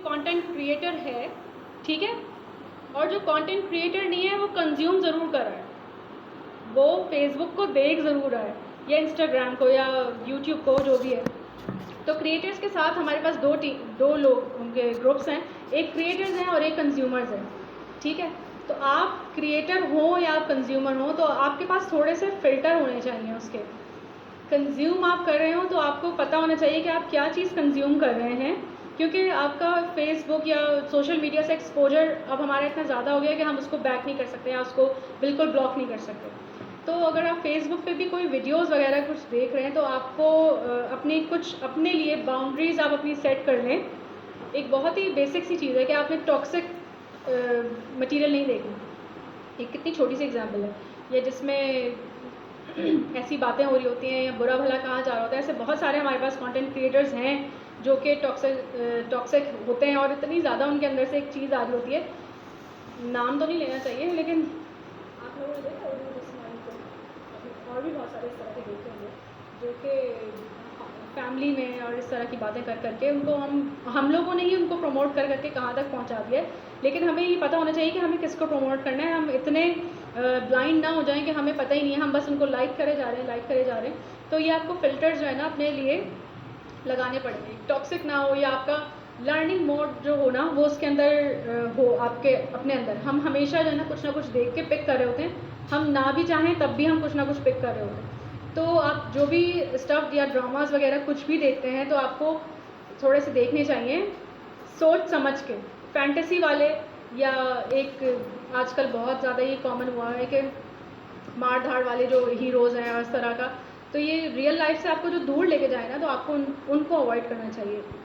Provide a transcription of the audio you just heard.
Content creator है, ठीक है, और जो कंटेंट क्रिएटर नहीं है वो कंज्यूम ज़रूर कर रहा है, वो फेसबुक को देख ज़रूर रहा है या इंस्टाग्राम को या यूट्यूब को, जो भी है। तो क्रिएटर्स के साथ हमारे पास दो लोग उनके ग्रुप्स हैं, एक क्रिएटर्स हैं और एक कंज्यूमर्स हैं, ठीक है। तो आप क्रिएटर हो या आप कंज्यूमर हो तो आपके पास थोड़े से फ़िल्टर होने चाहिए उसके। कंज्यूम आप कर रहे हो तो आपको पता होना चाहिए कि आप क्या चीज़ कंज्यूम कर रहे हैं, क्योंकि आपका फेसबुक या सोशल मीडिया से एक्सपोजर अब हमारा इतना ज़्यादा हो गया कि हम उसको बैक नहीं कर सकते या उसको बिल्कुल ब्लॉक नहीं कर सकते। तो अगर आप फेसबुक पे भी कोई वीडियोस वगैरह कुछ देख रहे हैं तो आपको अपने लिए बाउंड्रीज़ आप अपनी सेट कर लें। एक बहुत ही बेसिक सी चीज़ है कि आपने टॉक्सिक मटेरियल नहीं देखना। एक कितनी छोटी सी एग्जांपल है ये, जिसमें ऐसी बातें हो रही होती हैं या बुरा भला कहा जा रहा होता है। ऐसे बहुत सारे हमारे पास कंटेंट क्रिएटर्स हैं जो कि टॉक्सिक होते हैं और इतनी ज़्यादा उनके अंदर से एक चीज़ आ रही होती है, नाम तो नहीं लेना चाहिए, लेकिन आप लोगों ने देखा होगा और भी बहुत सारे इस तरह के देखे होंगे जो कि फैमिली में और इस तरह की बातें कर करके उनको हम लोगों ने ही उनको प्रमोट कर करके कहाँ तक पहुँचा दिया है। लेकिन हमें ये पता होना चाहिए कि हमें किसको प्रमोट करना है। हम इतने ब्लाइंड ना हो जाएं कि हमें पता ही नहीं है, हम बस उनको लाइक करे जा रहे हैं। तो ये आपको फ़िल्टर जो है ना अपने लिए लगाने पड़ेंगे, टॉक्सिक ना हो या आपका लर्निंग मोड जो हो ना वो उसके अंदर हो, आपके अपने अंदर। हम हमेशा जो है ना कुछ देख के पिक कर रहे होते हैं, हम ना भी चाहें तब भी हम कुछ ना कुछ पिक कर रहे होते हैं। तो आप जो भी स्टफ या ड्रामास वगैरह कुछ भी देखते हैं तो आपको थोड़े से देखने चाहिए सोच समझ के। फैंटेसी वाले या एक आजकल बहुत ज़्यादा ये कॉमन हुआ है कि मार धाड़ वाले जो हीरोज़ हैं और इस तरह का, तो ये रियल लाइफ से आपको जो दूर लेके जाए ना तो आपको उनको अवॉइड करना चाहिए।